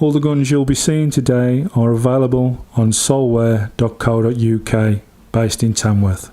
All the guns you'll be seeing today are available on solware.co.uk, based in Tamworth.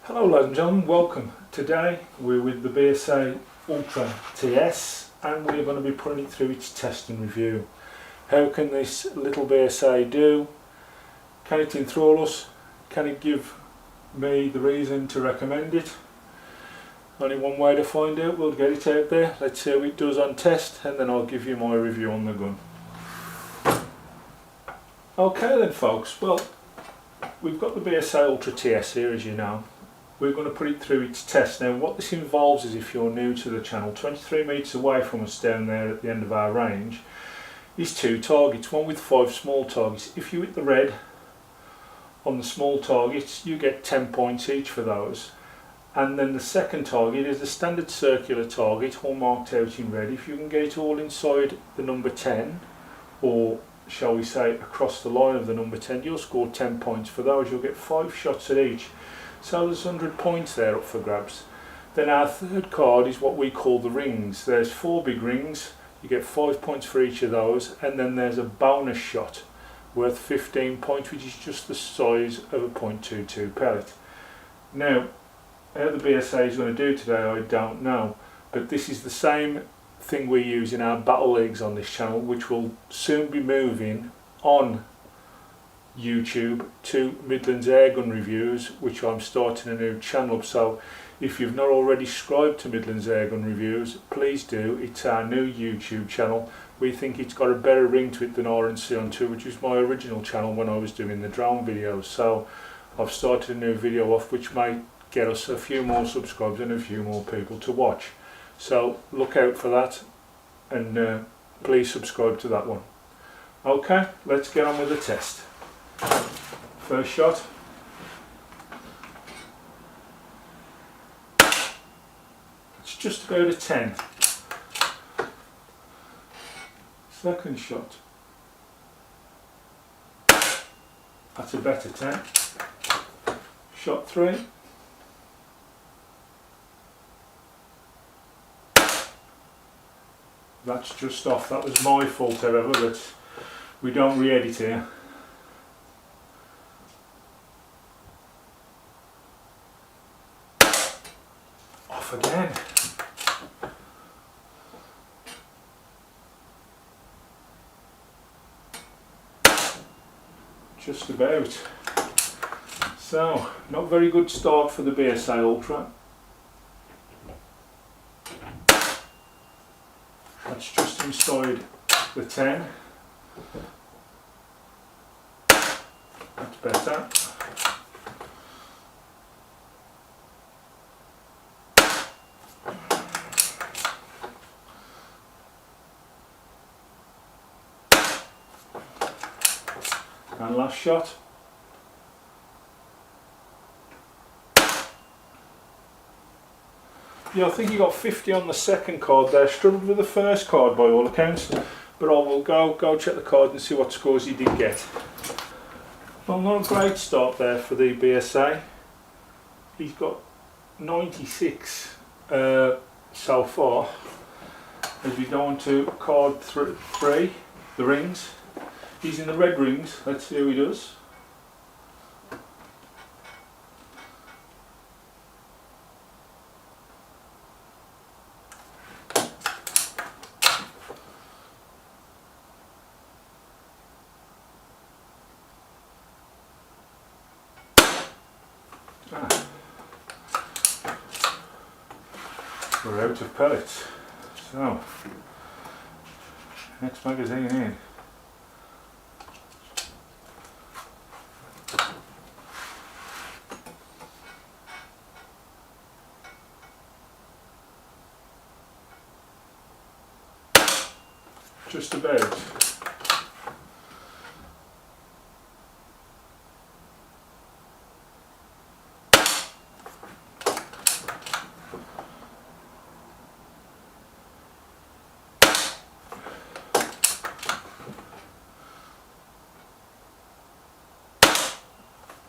Hello ladies and gentlemen, welcome. Today we're with the BSA Ultra TS and we're going to be putting it through its test and review. How can this little BSA do? Can it enthrall us? Can it give me the reason to recommend it? Only one way to find out. We'll get it out there. Let's see how it does on test and then I'll give you my review on the gun. Okay then folks, well we've got the BSA Ultra TS here, as you know. We're going to put it through its test. Now what this involves is, if you're new to the channel, 23 metres away from us down there at the end of our range is 2 targets, one with 5 small targets. If you hit the red on the small targets you get 10 points each for those. And then the second target is a standard circular target, all marked out in red. If you can get it all inside the number 10, or shall we say across the line of the number 10, you'll score 10 points for those. You'll get 5 shots at each. So there's 100 points there up for grabs. Then our third card is what we call the rings. There's 4 big rings, you get 5 points for each of those, and then there's a bonus shot worth 15 points, which is just the size of a .22 pellet. Now, how the BSA is going to do today I don't know, but this is the same thing we use in our battle leagues on this channel, which will soon be moving on YouTube to Midlands Airgun Reviews, which I'm starting a new channel up. So if you've not already subscribed to Midlands Airgun Reviews, please do. It's our new YouTube channel. We think it's got a better ring to it than RNC on 2, which was my original channel when I was doing the drone videos. So I've started a new video off which may get us a few more subscribers and a few more people to watch. So look out for that, and please subscribe to that one. Okay, let's get on with the test. First shot. It's just about a 10. Second shot. That's a better 10. Shot 3. That's just off. That was my fault, however, that we don't re-edit here. Off again. Just about. So, not very good start for the BSA Ultra. That's just inside the 10. That's better. And last shot. Yeah, I think he got 50 on the second card there. Struggled with the first card by all accounts, but I will go check the card and see what scores he did get. Well, not a great start there for the BSA. He's got 96 so far. As we go on to card 3, the rings. He's in the red rings. Let's see how he does. We're out of pellets, so next magazine in. Just about.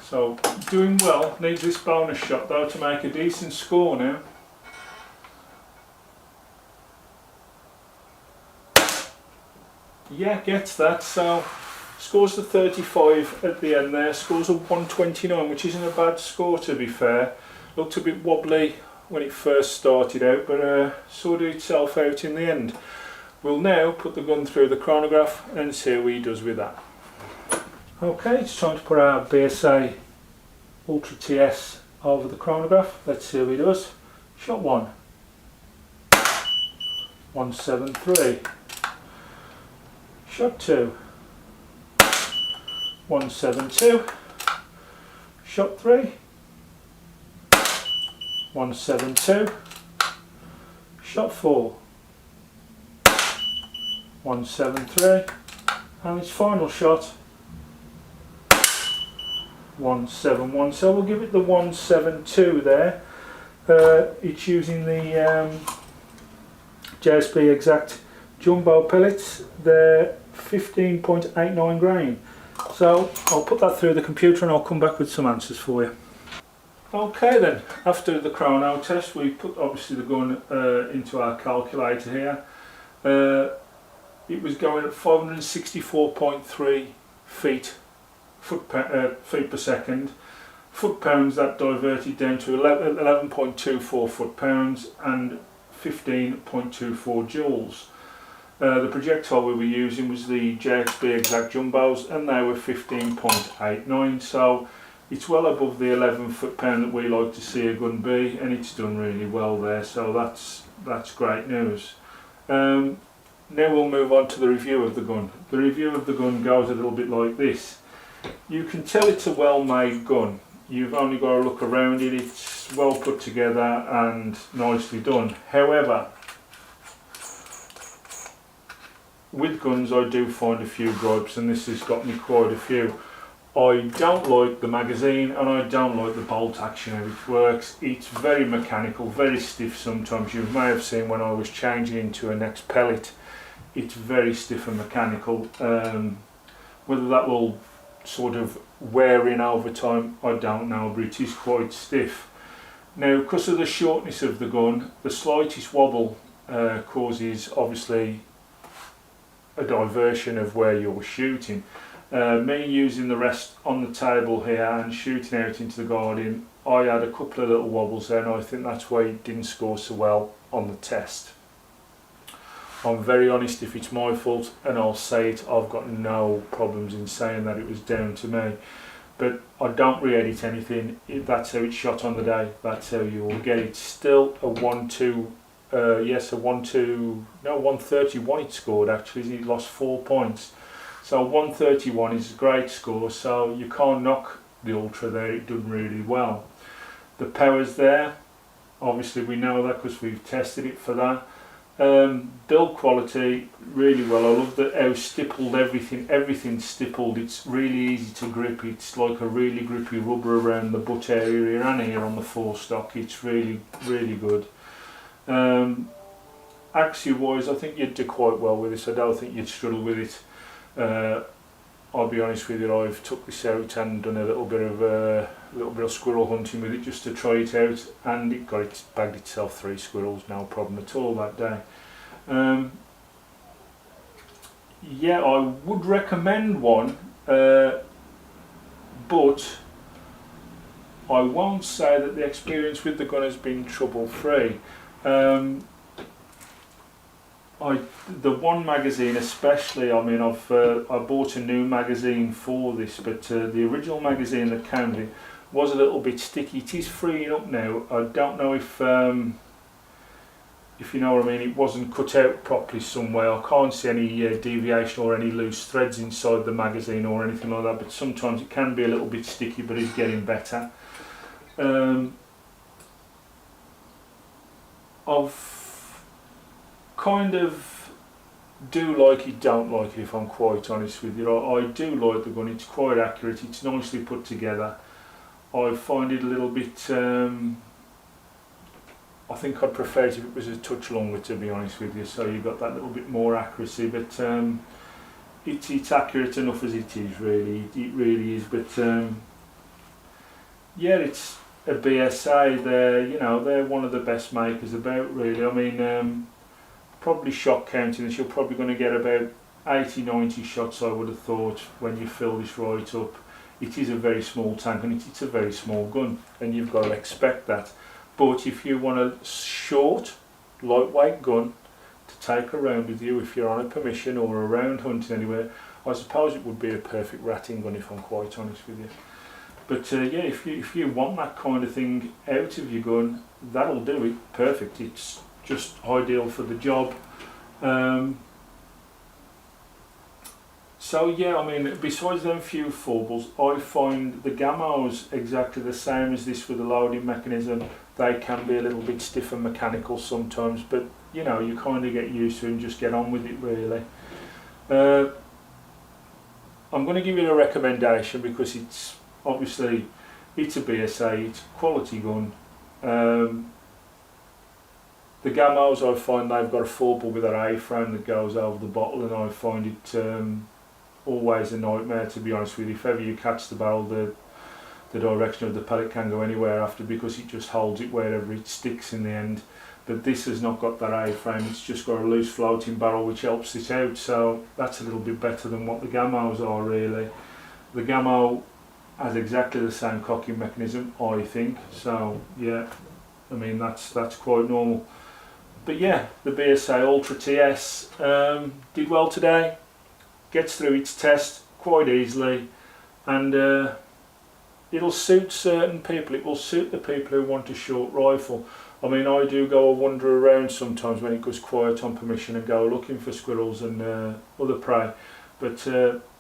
So doing well, needs this bonus shot though to make a decent score now. yeah, gets that. So scores the 35 at the end there, scores a 129, which isn't a bad score to be fair. Looked a bit wobbly when it first started out, but sorted itself out in the end. We'll now put the gun through the chronograph and see how he does with that. Okay, it's time to put our BSA Ultra TS over the chronograph. Let's see how he does. Shot 1, 173. Shot 2, 172. Shot 3, 172. Shot 4, 173. And his final shot, 171. So we'll give it the 172 there. It's using the JSB Exact jumbo pellets. They're 15.89 grain. So I'll put that through the computer and I'll come back with some answers for you. Okay then, after the chrono test we put obviously the gun into our calculator here. It was going at 564.3 feet per second. Foot pounds that diverted down to 11.24 foot pounds and 15.24 joules. The projectile we were using was the JXB Exact Jumbos and they were 15.89, so it's well above the 11 foot pound that we like to see a gun be, and it's done really well there, so that's great news. Now we'll move on to the review of the gun. The review of the gun goes a little bit like this. You can tell it's a well-made gun. You've only got to look around it, it's well put together and nicely done. However, with guns I do find a few gripes, and this has got me quite a few. I don't like the magazine and I don't like the bolt action how it works. It's very mechanical, very stiff sometimes. You may have seen when I was changing into a next pellet, it's very stiff and mechanical. Whether that will sort of wear in over time, I don't know, but it is quite stiff. Now, because of the shortness of the gun, the slightest wobble causes obviously a diversion of where you're shooting. Me using the rest on the table here and shooting out into the garden, I had a couple of little wobbles there, and I think that's why it didn't score so well on the test. I'm very honest if it's my fault, and I'll say it. I've got no problems in saying that it was down to me, but I don't re-edit anything. That's how it's shot on the day, that's how you will get it. Still a 131 it scored actually. It lost 4 points, so 131 is a great score, so you can't knock the Ultra there. It done really well. The power's there, obviously we know that because we've tested it for that. Build quality really well. I love how stippled everything's stippled. It's really easy to grip. It's like a really grippy rubber around the butt area and here on the forestock. It's really good. Accuracy wise, I think you'd do quite well with this. I don't think you'd struggle with it. I'll be honest with you, I've took this out and done a little bit of squirrel hunting with it just to try it out, and it bagged itself 3 squirrels, no problem at all that day. Yeah, I would recommend one, but I won't say that the experience with the gun has been trouble free. The one magazine especially, I mean, I bought a new magazine for this, but the original magazine that came with it was a little bit sticky. It is freeing up now. I don't know if you know what I mean. It wasn't cut out properly somewhere. I can't see any deviation or any loose threads inside the magazine or anything like that, but sometimes it can be a little bit sticky, but it's getting better. I've kind of do like it, don't like it, if I'm quite honest with you. I do like the gun. It's quite accurate, it's nicely put together. I find it a little bit, I think I'd prefer it if it was a touch longer, to be honest with you, so you've got that little bit more accuracy, but it's accurate enough as it is, really. It really is. But yeah, it's a BSA. They're one of the best makers about, really. I mean, probably shot counting this, you're probably going to get about 80-90 shots I would have thought when you fill this right up. It is a very small tank and it's a very small gun, and you've got to expect that. But if you want a short, lightweight gun to take around with you if you're on a permission or around hunting anywhere, I suppose it would be a perfect ratting gun, if I'm quite honest with you. But yeah, if you want that kind of thing out of your gun, that'll do it perfect. It's just ideal for the job. So yeah, I mean, besides them few foibles, I find the Gammos exactly the same as this with the loading mechanism. They can be a little bit stiff and mechanical sometimes, but you know, you kind of get used to it and just get on with it really. I'm going to give you a recommendation because it's obviously it's a BSA, it's a quality gun. The Gammos, I find they've got a foible with their A-frame that goes over the bottle, and I find it always a nightmare, to be honest with you. If ever you catch the barrel, the direction of the pellet can go anywhere after, because it just holds it wherever it sticks in the end. But this has not got that A-frame, it's just got a loose floating barrel which helps it out, so that's a little bit better than what the Gammos are really. The Gammo has exactly the same cocking mechanism, I think, so yeah, I mean that's quite normal. But yeah, the BSA Ultra TS did well today, gets through its test quite easily, and it'll suit certain people. It will suit the people who want a short rifle. I mean, I do go and wander around sometimes when it goes quiet on permission and go looking for squirrels and other prey, but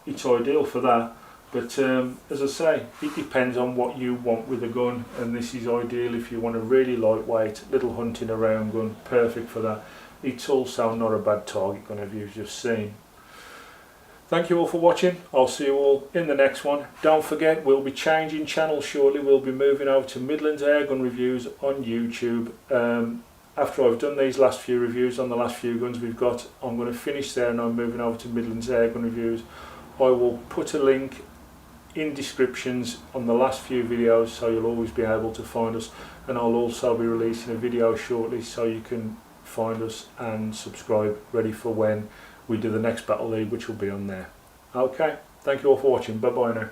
it's ideal for that. But as I say, it depends on what you want with a gun, and this is ideal if you want a really lightweight little hunting around gun, perfect for that. It's also not a bad target gun, as you've just seen. Thank you all for watching. I'll see you all in the next one. Don't forget, we'll be changing channels shortly. We'll be moving over to Midlands Airgun Reviews on YouTube. After I've done these last few reviews on the last few guns we've got, I'm going to finish there and I'm moving over to Midlands Airgun Reviews. I will put a link in descriptions on the last few videos, so you'll always be able to find us, and I'll also be releasing a video shortly so you can find us and subscribe, ready for when we do the next Battle League, which will be on there. Okay, thank you all for watching. Bye bye now.